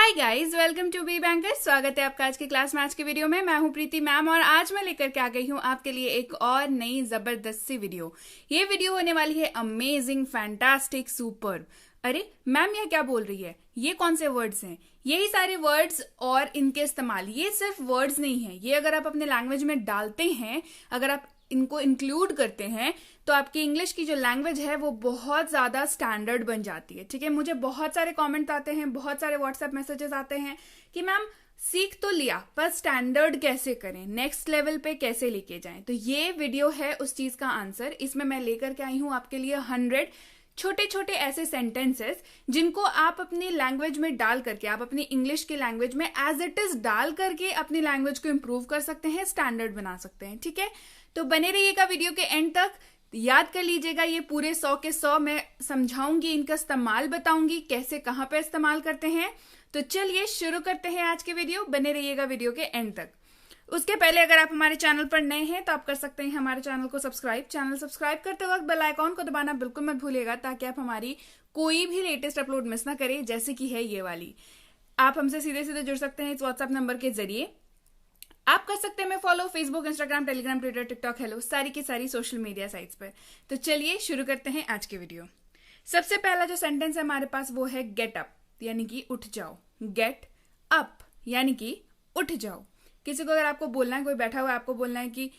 Hi guys, welcome to Be Banker. स्वागत है आपका आज की क्लास में। आज की वीडियो में मैं हूं प्रीति मैम और आज मैं लेकर के आ गई हूं आपके लिए एक और नई जबरदस्त सी वीडियो। ये वीडियो होने वाली है अमेजिंग, फैंटास्टिक, सुपर। अरे मैम ये क्या बोल रही है? ये कौन से वर्ड्स हैं? यही सारे वर्ड्स और इनके इस्तेमाल। ये सिर्फ वर्ड्स नहीं है, ये अगर आप अपने लैंग्वेज में डालते हैं, अगर आप इनको इंक्लूड करते हैं तो आपकी इंग्लिश की जो लैंग्वेज है वो बहुत ज्यादा स्टैंडर्ड बन जाती है। ठीक है, मुझे बहुत सारे कमेंट आते हैं, बहुत सारे व्हाट्सएप मैसेजेस आते हैं कि मैम सीख तो लिया पर स्टैंडर्ड कैसे करें, नेक्स्ट लेवल पे कैसे लेके जाएं। तो ये वीडियो है उस चीज का आंसर। इसमें मैं लेकर के आई हूं आपके लिए 100 छोटे छोटे ऐसे सेंटेंसेस जिनको आप अपनी लैंग्वेज में डाल करके, आप अपनी इंग्लिश की लैंग्वेज में एज इट इज डाल करके अपनी लैंग्वेज को इंप्रूव कर सकते हैं, स्टैंडर्ड बना सकते हैं। ठीक है, तो बने रहिएगा वीडियो के एंड तक। याद कर लीजिएगा, ये पूरे 100 के 100 मैं समझाऊंगी, इनका इस्तेमाल बताऊंगी कैसे, कहां पे इस्तेमाल करते हैं। तो चलिए शुरू करते हैं आज के वीडियो। बने रहिएगा वीडियो के एंड तक। उसके पहले अगर आप हमारे चैनल पर नए हैं तो आप कर सकते हैं हमारे चैनल को सब्सक्राइब। चैनल सब्सक्राइब करते वक्त बेल आइकॉन को दबाना बिल्कुल मत भूलिएगा ताकि आप हमारी कोई भी लेटेस्ट अपलोड मिस ना करें, जैसे कि है ये वाली। आप हमसे सीधे सीधे जुड़ सकते हैं इस व्हाट्सएप नंबर के जरिए। आप कर सकते हैं मैं follow Facebook, Instagram, Telegram, Twitter, TikTok, hello, सारी की सारी सोशल मीडिया साइट्स पर। तो चलिए शुरू करते हैं आज की वीडियो। सबसे पहला जो सेंटेंस है हमारे पास वो है गेट अप, यानी कि उठ जाओ। गेट अप यानी कि उठ जाओ। किसी को अगर आपको बोलना है, कोई बैठा हुआ है, आपको बोलना है कि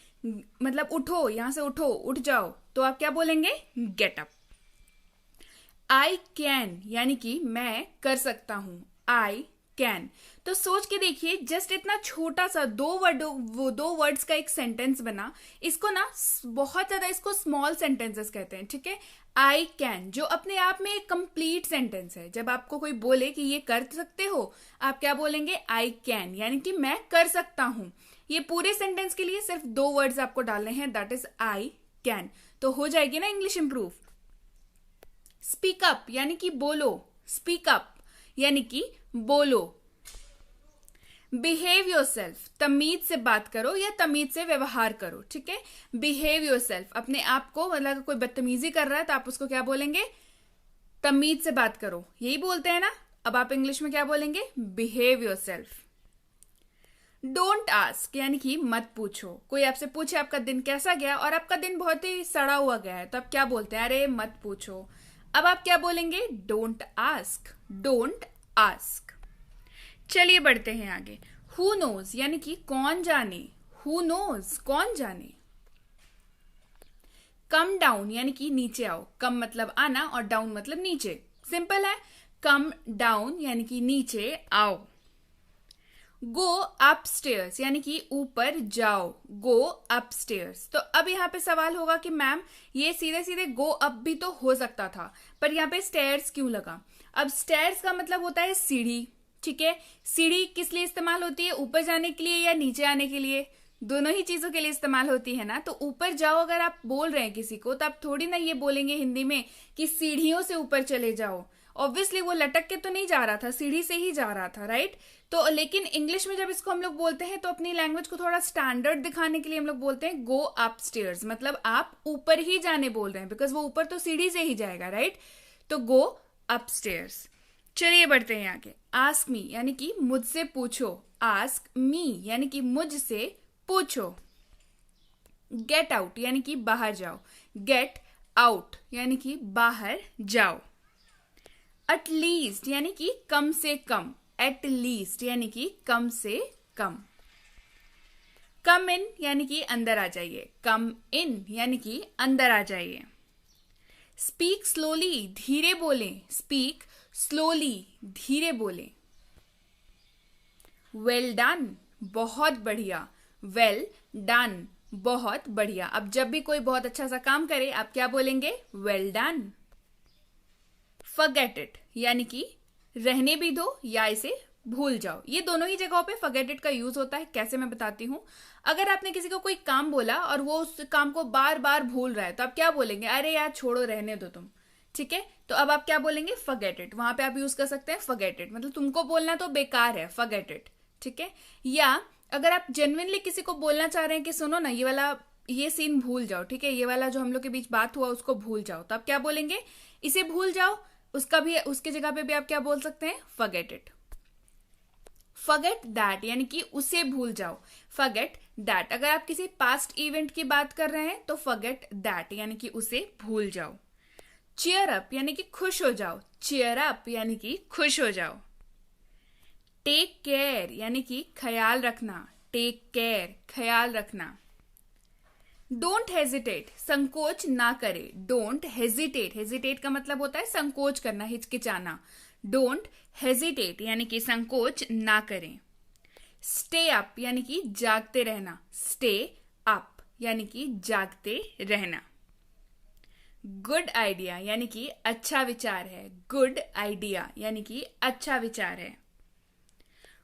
मतलब उठो, यहां से उठो, उठ जाओ, तो आप क्या बोलेंगे? Get up. आई कैन यानी कि मैं कर सकता हूं। I can. तो सोच के देखिए, जस्ट इतना छोटा सा दो वर्ड्स का एक सेंटेंस बना। इसको ना बहुत ज्यादा इसको स्मॉल सेंटेंसेस कहते हैं। ठीक है, आई कैन जो अपने आप में एक कंप्लीट सेंटेंस है। जब आपको कोई बोले कि ये कर सकते हो, आप क्या बोलेंगे? आई कैन, यानी कि मैं कर सकता हूं। ये पूरे सेंटेंस के लिए सिर्फ 2 वर्ड्स आपको डालने हैं, दैट इज आई कैन। तो हो जाएगी ना इंग्लिश इंप्रूव। स्पीक अप यानी कि बोलो। स्पीक अप यानी कि बोलो। बिहेव योरसेल्फ, तमीज से बात करो या तमीज से व्यवहार करो। ठीक है, बिहेव योरसेल्फ, अपने आप को, मतलब कोई बदतमीजी कर रहा है तो आप उसको क्या बोलेंगे? तमीज से बात करो, यही बोलते हैं ना। अब आप इंग्लिश में क्या बोलेंगे? Behave yourself. डोंट आस्क यानी कि मत पूछो। कोई आपसे पूछे आपका दिन कैसा गया और आपका दिन बहुत ही सड़ा हुआ गया है, तो आप क्या बोलते हैं? अरे मत पूछो। अब आप क्या बोलेंगे? Don't ask. Don't ask. चलिए बढ़ते हैं आगे। हु नोज यानी कि कौन जाने। हु नोज, कौन जाने। कम डाउन यानी कि नीचे आओ। कम मतलब आना और डाउन मतलब नीचे। सिंपल है, कम डाउन यानी कि नीचे आओ। गो अपस्टेयर्स यानी कि ऊपर जाओ। गो अपस्टेयर्स। तो अब यहाँ पे सवाल होगा कि मैम ये सीधे सीधे गो अप भी तो हो सकता था, पर यहाँ पे स्टेयर्स क्यों लगा? अब स्टेयर्स का मतलब होता है सीढ़ी। ठीक है, सीढ़ी किस लिए इस्तेमाल होती है? ऊपर जाने के लिए या नीचे आने के लिए? दोनों ही चीजों के लिए इस्तेमाल होती है ना। तो ऊपर जाओ अगर आप बोल रहे हैं किसी को, तो आप थोड़ी ना ये बोलेंगे हिंदी में कि सीढ़ियों से ऊपर चले जाओ। ऑब्वियसली वो लटक के तो नहीं जा रहा था, सीढ़ी से ही जा रहा था, राइट? तो लेकिन इंग्लिश में जब इसको हम लोग बोलते हैं तो अपनी लैंग्वेज को थोड़ा स्टैंडर्ड दिखाने के लिए हम लोग बोलते हैं गो अपस्टेयर्स, मतलब आप ऊपर ही जाने बोल रहे हैं, बिकॉज वो ऊपर तो सीढ़ी से ही जाएगा, राइट? तो गो अपस्टेयर्स। चलिए बढ़ते हैं आगे। आस्क मी यानी कि मुझसे पूछो। आस्क मी यानी कि मुझसे पूछो। गेट आउट यानी कि बाहर जाओ। गेट आउट यानी कि बाहर जाओ। एट लीस्ट यानी कि कम से कम। एट लीस्ट यानी कि कम से कम। कम इन यानी कि अंदर आ जाइए। कम इन यानी कि अंदर आ जाइए। स्पीक स्लोली, धीरे बोलें। स्पीक स्लोली, धीरे बोलें। वेल डन, बहुत बढ़िया। वेल डन, बहुत बढ़िया। अब जब भी कोई बहुत अच्छा सा काम करे आप क्या बोलेंगे? Well done. फॉरगेट इट यानी कि रहने भी दो या इसे भूल जाओ। ये दोनों ही जगहों पे फॉरगेट इट का यूज होता है। कैसे, मैं बताती हूं। अगर आपने किसी को कोई काम बोला और वो उस काम को बार बार भूल रहा है तो आप क्या बोलेंगे? अरे यार छोड़ो, रहने दो तुम। ठीक है, तो अब आप क्या बोलेंगे? Forget it. वहां पे आप यूज कर सकते हैं फॉरगेट इट, मतलब तुमको बोलना तो बेकार है, फॉरगेट इट। ठीक है, या अगर आप जेन्युइनली किसी को बोलना चाह रहे हैं कि सुनो ना, ये सीन भूल जाओ। ठीक है, ये वाला जो हम लोग के बीच बात हुआ उसको भूल जाओ, तो आप क्या बोलेंगे? इसे भूल जाओ। उसकी जगह पे भी आप क्या बोल सकते हैं? Forget it. फॉरगेट दैट यानी कि उसे भूल जाओ, फॉरगेट दैट। अगर आप किसी पास्ट इवेंट की बात कर रहे हैं तो फॉरगेट दैट यानी कि उसे भूल जाओ। चीयर अप यानी कि खुश हो जाओ, चीयर अप यानी कि खुश हो जाओ। टेक केयर यानी कि ख्याल रखना, टेक केयर ख्याल रखना। डोंट हेजिटेट संकोच ना करे, डोंट हेजिटेट, हेजिटेट का मतलब होता है संकोच करना, हिचकिचाना। डोंट हेजिटेट यानी कि संकोच ना करें। स्टे अप यानी कि जागते रहना, स्टे अप यानी कि जागते रहना। गुड आइडिया यानी कि अच्छा विचार है, गुड आइडिया यानी कि अच्छा विचार है।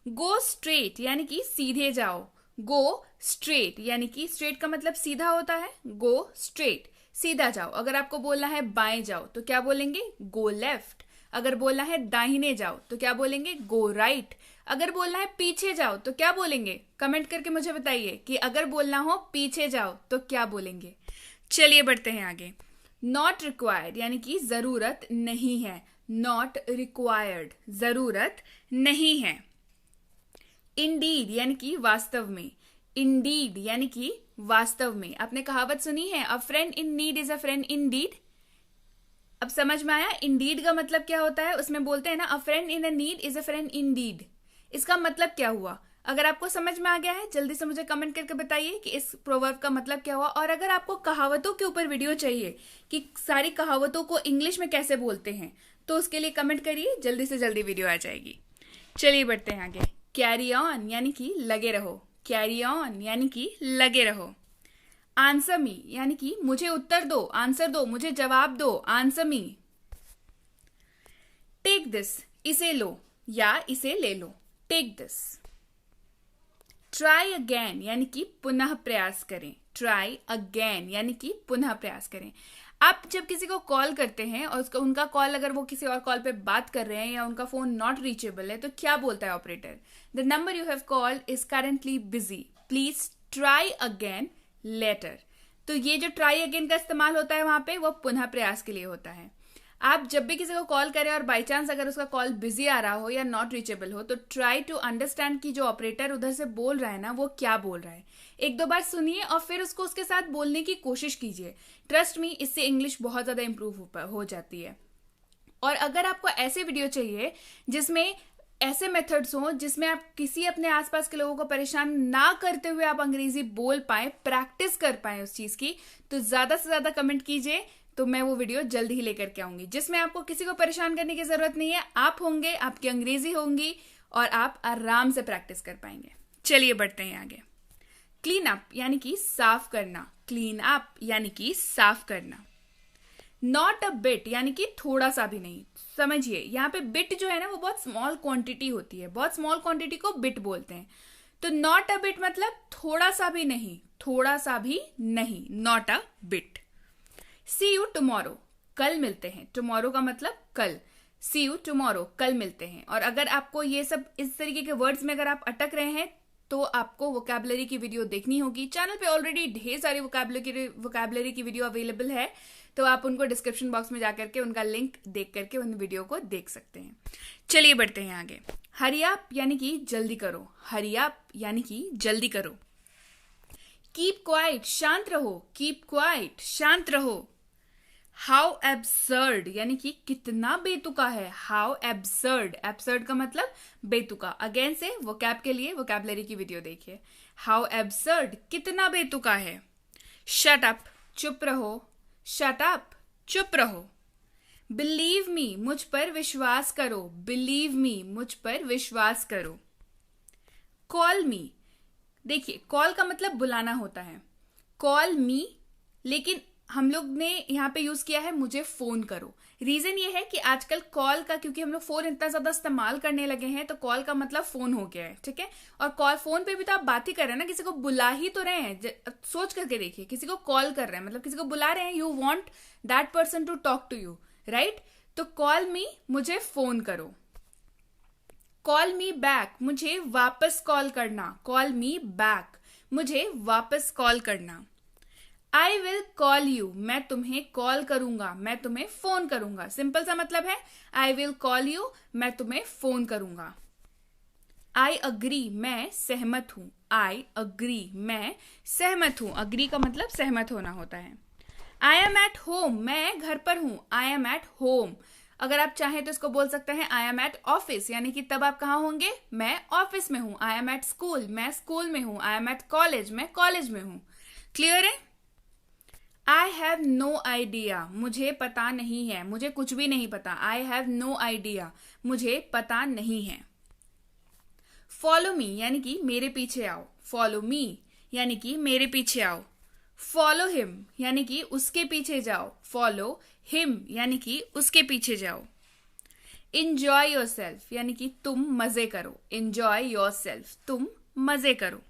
गो स्ट्रेट यानी कि सीधे जाओ, गो स्ट्रेट यानी कि स्ट्रेट का मतलब सीधा होता है, गो स्ट्रेट सीधा जाओ। अगर आपको बोलना है बाएं जाओ तो क्या बोलेंगे, गो लेफ्ट। अगर बोलना है दाहिने जाओ तो क्या बोलेंगे, गो राइट। अगर बोलना है पीछे जाओ तो क्या बोलेंगे, कमेंट करके मुझे बताइए कि अगर बोलना हो पीछे जाओ तो क्या बोलेंगे। चलिए बढ़ते हैं आगे। नॉट रिक्वायर्ड यानी कि जरूरत नहीं है, नॉट रिक्वायर्ड जरूरत नहीं है। इंडीड यानी कि वास्तव में, इंडीड यानी कि वास्तव में। आपने कहावत सुनी है, अ friend in need is a friend Indeed. अब समझ में आया इंडीड का मतलब क्या होता है। उसमें बोलते हैं ना, अ friend in a need is a friend Indeed. इसका मतलब क्या हुआ, अगर आपको समझ में आ गया है जल्दी से मुझे कमेंट करके बताइए कि इस प्रोवर्ब का मतलब क्या हुआ। और अगर आपको कहावतों के ऊपर वीडियो चाहिए कि सारी कहावतों को इंग्लिश में कैसे बोलते हैं, तो उसके लिए कमेंट करिए, जल्दी से जल्दी वीडियो आ जाएगी। चलिए बढ़ते हैं आगे। कैरी ऑन यानी कि लगे रहो, कैरी ऑन यानी कि लगे रहो। आंसर मी यानी कि मुझे उत्तर दो, आंसर दो, मुझे जवाब दो, आंसर मी। टेक दिस इसे लो या इसे ले लो, टेक दिस। ट्राई अगेन यानी कि पुनः प्रयास करें, ट्राई अगेन यानी कि पुनः प्रयास करें। आप जब किसी को कॉल करते हैं और उनका कॉल, अगर वो किसी और कॉल पे बात कर रहे हैं या उनका फोन नॉट रीचेबल है, तो क्या बोलता है operator, the number you have called is currently busy, please try again later. तो ये जो ट्राई अगेन का इस्तेमाल होता है वहां पे, वो पुनः प्रयास के लिए होता है। आप जब भी किसी को कॉल करें और बाई चांस अगर उसका कॉल बिजी आ रहा हो या नॉट रीचेबल हो, तो ट्राई टू अंडरस्टैंड कि जो ऑपरेटर उधर से बोल रहा है ना, वो क्या बोल रहा है। एक दो बार सुनिए और फिर उसको उसके साथ बोलने की कोशिश कीजिए। ट्रस्ट मी, इससे इंग्लिश बहुत ज्यादा इंप्रूव हो जाती है। और अगर आपको ऐसे वीडियो चाहिए जिसमें ऐसे मेथड्स हो जिसमें आप किसी अपने आसपास के लोगों को परेशान ना करते हुए आप अंग्रेजी बोल पाए, प्रैक्टिस कर पाए उस चीज की, तो ज्यादा से ज्यादा कमेंट कीजिए, तो मैं वो वीडियो जल्दी ही लेकर के आऊंगी जिसमें आपको किसी को परेशान करने की जरूरत नहीं है। आप होंगे, आपकी अंग्रेजी होंगी और आप आराम से प्रैक्टिस कर पाएंगे। चलिए बढ़ते हैं आगे। क्लीन अप यानी कि साफ करना, क्लीन अप यानी कि साफ करना। नॉट अ बिट यानी कि थोड़ा सा भी नहीं। समझिए, यहाँ पे बिट जो है ना, वो बहुत स्मॉल क्वांटिटी होती है, बहुत स्मॉल क्वांटिटी को बिट बोलते हैं। तो नॉट अ बिट मतलब थोड़ा सा भी नहीं, थोड़ा सा भी नहीं, not a bit. See you tomorrow, कल मिलते हैं, टुमारो का मतलब कल, सी यू टुमारो, कल मिलते हैं। और अगर आपको ये सब इस तरीके के वर्ड्स में अगर आप अटक रहे हैं, तो आपको वोकैबुलरी की वीडियो देखनी होगी। चैनल पे ऑलरेडी ढेर सारी वोकैबुलरी की वीडियो अवेलेबल है, तो आप उनको डिस्क्रिप्शन बॉक्स में जाकर के उनका लिंक देख करके उन वीडियो को देख सकते हैं। चलिए बढ़ते हैं आगे। हरी अप यानी कि जल्दी करो, हरी अप यानी कि जल्दी करो। कीप क्वाइट, शांत रहो, कीप क्वाइट, शांत रहो। हाउ एब्सर्ड यानी कि कितना बेतुका है, हाउ एब्सर्ड, एब्सर्ड का मतलब बेतुका। अगेन से वोकैब के लिए वोकैबुलरी की वीडियो देखिए। हाउ एब्सर्ड, कितना बेतुका है। शट अप, चुप रहो, शट अप, चुप रहो। बिलीव मी, मुझ पर विश्वास करो, बिलीव मी, मुझ पर विश्वास करो। कॉल मी, देखिए कॉल का मतलब बुलाना होता है, कॉल मी, लेकिन हम लोग ने यहाँ पे यूज किया है मुझे फोन करो। रीजन ये है कि आजकल कॉल का, क्योंकि हम लोग फोन इतना ज्यादा इस्तेमाल करने लगे हैं, तो कॉल का मतलब फोन हो गया है, ठीक है। और कॉल, फोन पे भी तो आप बात ही कर रहे हैं ना, किसी को बुला ही तो रहे हैं। सोच करके देखिए, किसी को कॉल कर रहे हैं मतलब किसी को बुला रहे हैं, you want that person to talk to you, right. तो कॉल मी, मुझे फोन करो। कॉल मी बैक, मुझे वापस कॉल करना, कॉल मी बैक, मुझे वापस कॉल करना। आई विल कॉल यू, मैं तुम्हें कॉल करूंगा, मैं तुम्हें फोन करूंगा। सिंपल सा मतलब है, आई विल कॉल यू, मैं तुम्हें फोन करूंगा। आई अग्री, मैं सहमत हूं। आई अग्री, मैं सहमत हूं। अग्री का मतलब सहमत होना होता है। आई एम एट होम, मैं घर पर हूं। I am at home. अगर आप चाहें तो इसको बोल सकते हैं आई एम एट ऑफिस, यानी कि तब आप कहाँ होंगे? मैं ऑफिस में हूं। आई एम एट स्कूल, मैं स्कूल में हूं। आई एम एट कॉलेज, मैं कॉलेज में हूं। क्लियर है? आई हैव नो आइडिया, मुझे पता नहीं है। मुझे कुछ भी नहीं पता। आई हैव नो आइडिया, मुझे पता नहीं है। फॉलो मी, यानी कि मेरे पीछे आओ। फॉलो मी, यानी कि मेरे पीछे आओ। फॉलो हिम, यानी कि उसके पीछे जाओ। फॉलो हिम, यानी कि उसके पीछे जाओ। इंजॉय योर सेल्फ, यानी कि तुम मजे करो। इंजॉय योर सेल्फ, तुम मजे करो।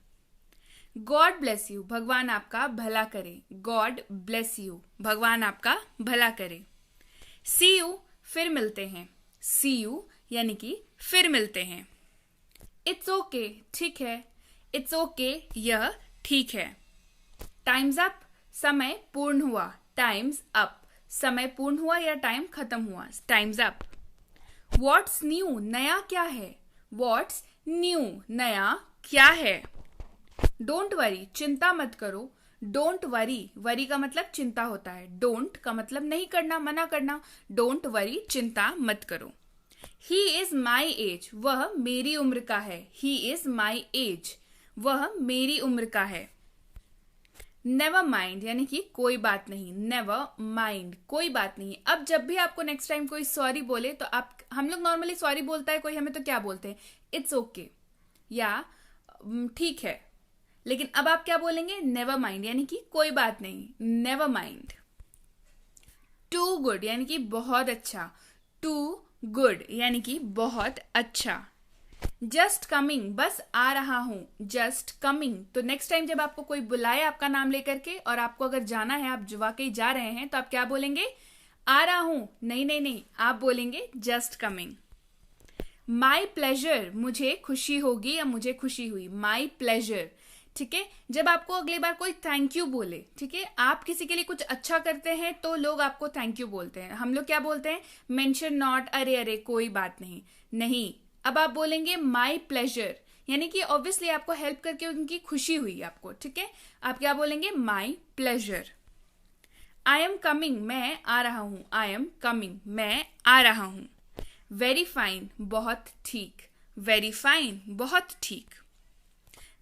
गॉड ब्लेस यू, भगवान आपका भला करे। गॉड ब्लेस यू, भगवान आपका भला करे। सी यू, फिर मिलते हैं। सी यू, यानी कि फिर मिलते हैं। इट्स ओके, ठीक है। इट्स ओके, यह ठीक है। टाइम्स अप, समय पूर्ण हुआ। टाइम्स अप, समय पूर्ण हुआ या टाइम खत्म हुआ। Times up. व्हाट्स न्यू, नया क्या है। व्हाट्स न्यू, नया क्या है। डोंट वरी, चिंता मत करो। डोंट वरी, वरी का मतलब चिंता होता है। डोंट का मतलब नहीं करना, मना करना। डोंट वरी, चिंता मत करो। ही इज माई एज, वह मेरी उम्र का है। ही इज माई एज, वह मेरी उम्र का है। नेवर माइंड, यानी कि कोई बात नहीं। नेवर माइंड, कोई बात नहीं। अब जब भी आपको नेक्स्ट टाइम कोई सॉरी बोले तो आप, हम लोग नॉर्मली सॉरी बोलता है कोई हमें तो क्या बोलते हैं? इट्स ओके या ठीक है। लेकिन अब आप क्या बोलेंगे? नेवर माइंड, यानी कि कोई बात नहीं। Never mind. टू गुड, यानी कि बहुत अच्छा। टू गुड, यानी कि बहुत अच्छा। जस्ट कमिंग, बस आ रहा हूं। जस्ट कमिंग, तो नेक्स्ट टाइम जब आपको कोई बुलाए आपका नाम लेकर के और आपको अगर जाना है, आप वाकई जा रहे हैं, तो आप क्या बोलेंगे? आ रहा हूं। नहीं नहीं नहीं, आप बोलेंगे जस्ट कमिंग। माई प्लेजर, मुझे खुशी होगी या मुझे खुशी हुई। माई प्लेजर, ठीक है। जब आपको अगली बार कोई थैंक यू बोले, ठीक है, आप किसी के लिए कुछ अच्छा करते हैं तो लोग आपको थैंक यू बोलते हैं। हम लोग क्या बोलते हैं? मेंशन नॉट, अरे अरे कोई बात नहीं। नहीं, अब आप बोलेंगे माई प्लेजर, यानी कि ऑब्वियसली आपको हेल्प करके उनकी खुशी हुई आपको, ठीक है। आप क्या बोलेंगे? My pleasure. I am coming, मैं आ रहा हूं। आई एम कमिंग, मैं आ रहा हूं। वेरी फाइन, बहुत ठीक। वेरी फाइन, बहुत ठीक।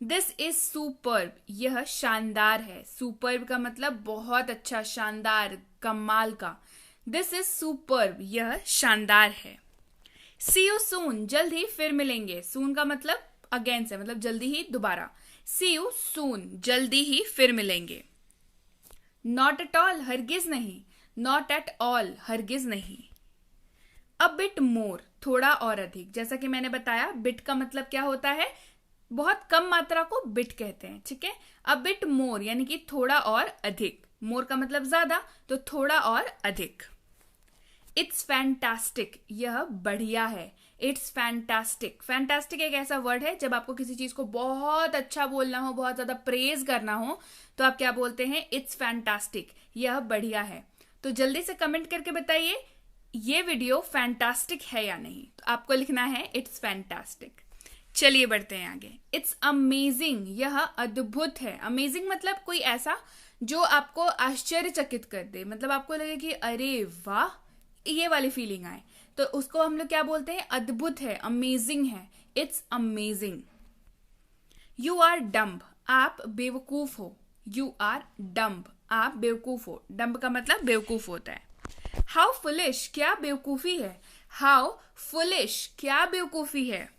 दिस इज सुपर्ब, यह शानदार है। सुपर्ब का मतलब बहुत अच्छा, शानदार, कमाल का। दिस इज सुपर्ब, यह शानदार है। सी यू सून, जल्द ही फिर मिलेंगे। सून का मतलब अगेन से, मतलब जल्दी ही, दोबारा। सी यू सून, जल्दी ही फिर मिलेंगे। नॉट एट ऑल, हरगिज नहीं। नॉट एट ऑल, हरगिज नहीं। अ बिट मोर, थोड़ा और अधिक। जैसा कि मैंने बताया, बिट का मतलब क्या होता है? बहुत कम मात्रा को बिट कहते हैं, ठीक है। अ बिट मोर, यानी कि थोड़ा और अधिक। मोर का मतलब ज्यादा, तो थोड़ा और अधिक। इट्स फैंटास्टिक, यह बढ़िया है। It's fantastic. फैंटास्टिक एक ऐसा वर्ड है जब आपको किसी चीज को बहुत अच्छा बोलना हो, बहुत ज्यादा प्रेज करना हो, तो आप क्या बोलते हैं? इट्स फैंटास्टिक, यह बढ़िया है। तो जल्दी से कमेंट करके बताइए ये वीडियो फैंटास्टिक है या नहीं। तो आपको लिखना है इट्स फैंटास्टिक। चलिए बढ़ते हैं आगे। इट्स अमेजिंग, यह अद्भुत है। अमेजिंग मतलब कोई ऐसा जो आपको आश्चर्यचकित कर दे, मतलब आपको लगे कि अरे वाह, ये वाली फीलिंग आए, तो उसको हम लोग क्या बोलते हैं? अद्भुत है, अमेजिंग है। It's amazing. You are dumb, आप बेवकूफ हो। यू आर डम्ब, आप बेवकूफ हो। डम्ब का मतलब बेवकूफ होता है। हाउ फुलिश, क्या बेवकूफी है। हाउ फुलिश, क्या बेवकूफी है।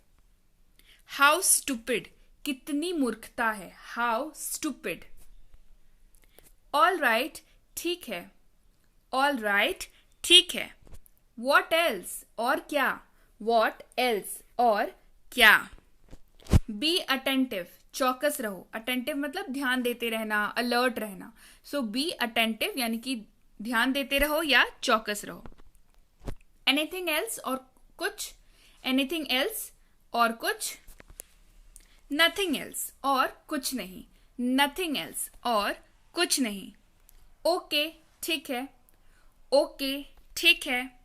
हाउ स्टूपिड, कितनी मूर्खता है। How stupid. ऑल राइट, ठीक है। ऑल राइट, ठीक है। वॉट एल्स, और क्या। वॉट एल्स, और क्या। बी अटेंटिव, चौकस रहो। अटेंटिव मतलब ध्यान देते रहना, अलर्ट रहना। सो बी अटेंटिव, यानी कि ध्यान देते रहो या चौकस रहो। एनीथिंग एल्स, और कुछ। एनीथिंग एल्स, और कुछ। नथिंग एल्स, और कुछ नहीं। नथिंग एल्स, और कुछ नहीं। ओके, ठीक है। ओके, ठीक है।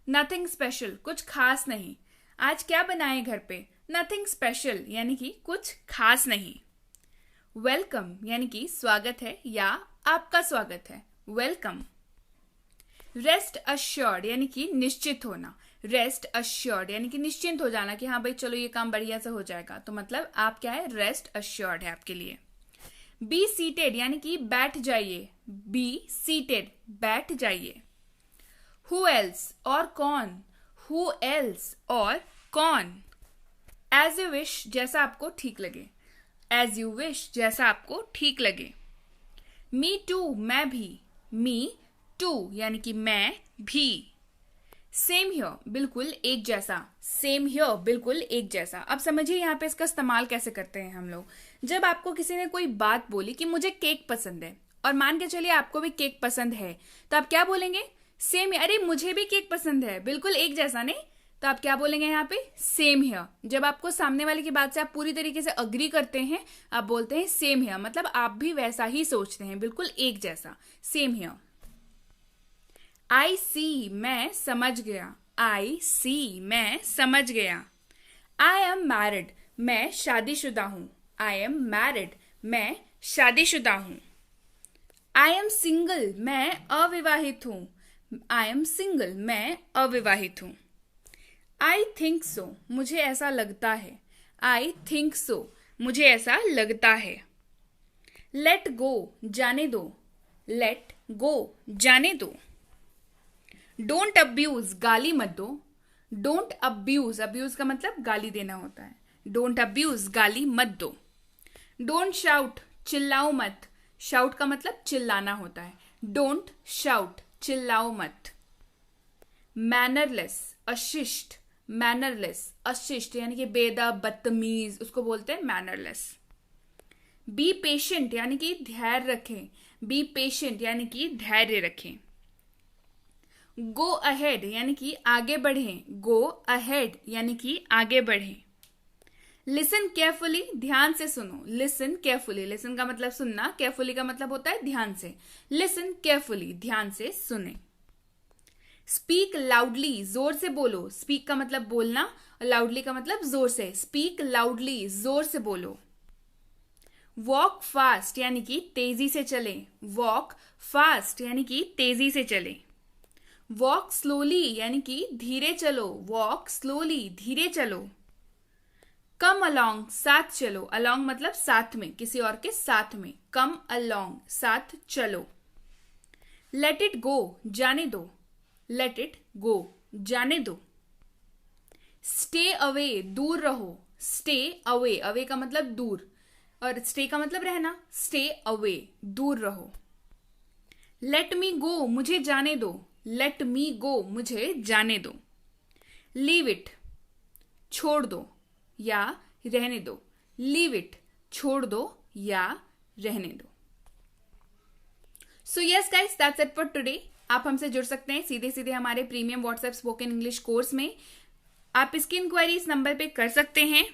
नथिंग स्पेशल, कुछ खास नहीं। आज क्या बनाए घर पे? नथिंग स्पेशल यानी कि कुछ खास नहीं। वेलकम यानी कि स्वागत है या आपका स्वागत है, वेलकम। रेस्ट अश्योर्ड यानी कि निश्चित होना। रेस्ट अश्योर्ड यानी कि निश्चिंत हो जाना कि हाँ भाई चलो ये काम बढ़िया से हो जाएगा, तो मतलब आप क्या है, रेस्ट अश्योर्ड है आपके लिए। बी सीटेड यानी कि बैठ जाइए। बी सीटेड, बैठ जाइए। हु एल्स और कौन। हु एल्स और कौन। एज यू विश जैसा आपको ठीक लगे। एज यू विश जैसा आपको ठीक लगे। मी टू मैं भी। मी टू यानी कि मैं भी। सेम हियर बिल्कुल एक जैसा। सेम हियर बिल्कुल एक जैसा। अब समझिए यहाँ पे इसका इस्तेमाल कैसे करते हैं हम लोग। जब आपको किसी ने कोई बात बोली कि मुझे केक पसंद है, और मान के चलिए आपको भी केक पसंद है, तो आप क्या बोलेंगे? सेम। अरे मुझे भी केक पसंद है, बिल्कुल एक जैसा नहीं, तो आप क्या बोलेंगे यहाँ पे? Same here. जब आपको सामने वाले की बात से आप पूरी तरीके से अग्री करते हैं, आप बोलते हैं सेम हियर, मतलब आप भी वैसा ही सोचते हैं, बिल्कुल एक जैसा, सेम हियर। आई सी मैं समझ गया। आई सी मैं समझ गया। आई एम मैरिड मैं शादीशुदा हूं। आई एम मैरिड मैं शादीशुदा हूं। आई एम सिंगल मैं अविवाहित हूं। आई एम सिंगल मैं अविवाहित हूं। आई थिंक सो मुझे ऐसा लगता है। आई थिंक सो मुझे ऐसा लगता है। लेट गो जाने दो। लेट गो जाने दो। डोंट अब्यूज गाली मत दो। डोंट अब्यूज, अब्यूज का मतलब गाली देना होता है। डोंट अब्यूज गाली मत दो। डोंट शाउट चिल्लाओ मत। शाउट का मतलब चिल्लाना होता है। डोंट शाउट चिल्लाओ मत। मैनरलेस अशिष्ट। मैनरलेस अशिष्ट यानी कि बेअदब बदतमीज, उसको बोलते हैं मैनरलेस। बी पेशेंट यानी कि धैर्य रखें। बी पेशेंट यानी कि धैर्य रखें। गो अहेड यानी कि आगे बढ़ें। गो अहेड यानी कि आगे बढ़ें। लिसन केयरफुली ध्यान से सुनो। लिसन केयरफुली, लिसन का मतलब सुनना, केयरफुली का मतलब होता है ध्यान से। लिसन केयरफुली ध्यान से सुने। स्पीक लाउडली जोर से बोलो। स्पीक का मतलब बोलना और लाउडली का मतलब जोर से। स्पीक लाउडली जोर से बोलो। वॉक फास्ट यानी कि तेजी से चले। वॉक फास्ट यानी कि तेजी से चले। वॉक स्लोली यानी कि धीरे चलो। वॉक स्लोली धीरे चलो। कम अलोंग साथ चलो। अलोंग मतलब साथ में, किसी और के साथ में। कम अलोंग साथ चलो। लेट इट गो जाने दो। लेट इट गो जाने दो। स्टे अवे दूर रहो। स्टे अवे, अवे का मतलब दूर और स्टे का मतलब रहना। स्टे अवे दूर रहो। लेट मी गो मुझे जाने दो। लेट मी गो मुझे जाने दो। लीव इट छोड़ दो या रहने दो। लीव इट छोड़ दो या रहने दो। So yes guys, that's it for today. आप हमसे जुड़ सकते हैं सीधे सीधे हमारे premium WhatsApp spoken English course में। आप इसकी इंक्वायरी इस नंबर पे कर सकते हैं।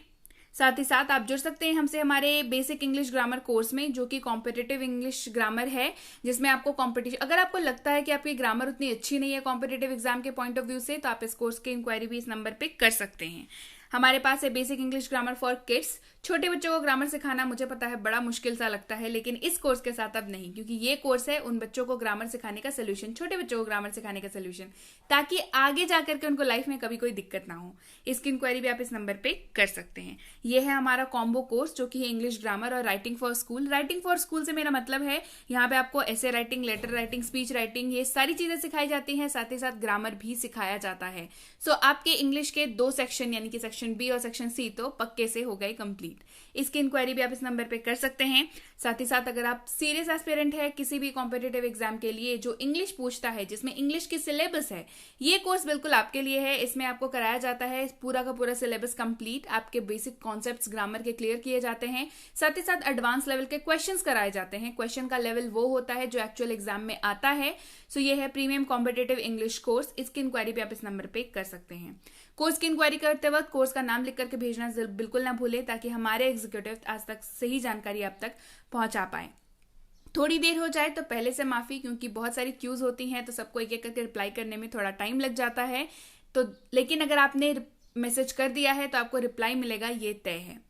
साथ ही साथ आप जुड़ सकते हैं हमसे हमारे बेसिक इंग्लिश ग्रामर कोर्स में, जो कि कॉम्पिटिटिव इंग्लिश ग्रामर है, जिसमें आपको कॉम्पिटिशन, अगर आपको लगता है कि आपकी ग्रामर उतनी अच्छी नहीं है कॉम्पिटिटिव एग्जाम के पॉइंट ऑफ व्यू से, तो आप इस कोर्स की इंक्वायरी भी इस नंबर पे कर सकते हैं। हमारे पास है basic English grammar for kids. छोटे बच्चों को ग्रामर सिखाना मुझे पता है बड़ा मुश्किल सा लगता है, लेकिन इस कोर्स के साथ अब नहीं, क्योंकि ये कोर्स है उन बच्चों को ग्रामर सिखाने का सोल्यूशन, छोटे बच्चों को ग्रामर सिखाने का सोल्यूशन, ताकि आगे जाकर के उनको लाइफ में कभी कोई दिक्कत ना हो। इसकी इंक्वायरी भी आप इस नंबर पे कर सकते हैं। ये है हमारा कॉम्बो कोर्स, जो कि है इंग्लिश ग्रामर और writing for school. Writing for school से मेरा मतलब है यहाँ पे आपको ऐसे writing, letter writing, speech writing, ये सारी चीजें सिखाई जाती हैं, साथ ही साथ ग्रामर भी सिखाया जाता है। सो आपके इंग्लिश के 2 सेक्शन यानी कि सेक्शन बी और सेक्शन सी तो पक्के से हो गए कंप्लीट। इसकी इंक्वायरी भी आप इस नंबर पे कर सकते हैं। साथ ही साथ अगर आप सीरियस एस्पिरेंट है किसी भी कॉम्पिटिटिव एग्जाम के लिए जो इंग्लिश पूछता है, जिसमें इंग्लिश की सिलेबस है, ये कोर्स बिल्कुल आपके लिए है। इसमें आपको कराया जाता है पूरा का पूरा सिलेबस कंप्लीट। आपके बेसिक कॉन्सेप्ट्स ग्रामर के क्लियर किए जाते हैं, साथ ही साथ एडवांस लेवल के क्वेश्चंस कराए जाते हैं। क्वेश्चन का लेवल वो होता है जो एक्चुअल एग्जाम में आता है। सो ये है प्रीमियम कॉम्पिटिटिव इंग्लिश कोर्स। इसकी इंक्वायरी भी आप इस नंबर पे कर सकते हैं। कोर्स की इंक्वायरी करते वक्त कोर्स का नाम लिख करके भेजना बिल्कुल ना भूलें, ताकि हमारे एग्जीक्यूटिव आज तक सही जानकारी आप तक पहुंचा पाए। थोड़ी देर हो जाए तो पहले से माफी, क्योंकि बहुत सारी क्यूज होती हैं तो सबको एक एक करके रिप्लाई करने में थोड़ा टाइम लग जाता है। तो लेकिन अगर आपने मैसेज कर दिया है तो आपको रिप्लाई मिलेगा, ये तय है।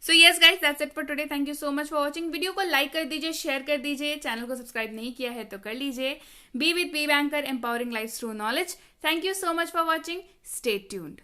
So yes guys, that's it for today. Thank you so much for watching. Video को लाइक कर दीजिए, शेयर कर दीजिए, चैनल को सब्सक्राइब नहीं किया है तो कर लीजिए। Be with Be Banker, empowering life through knowledge. Thank you so much for watching. Stay tuned.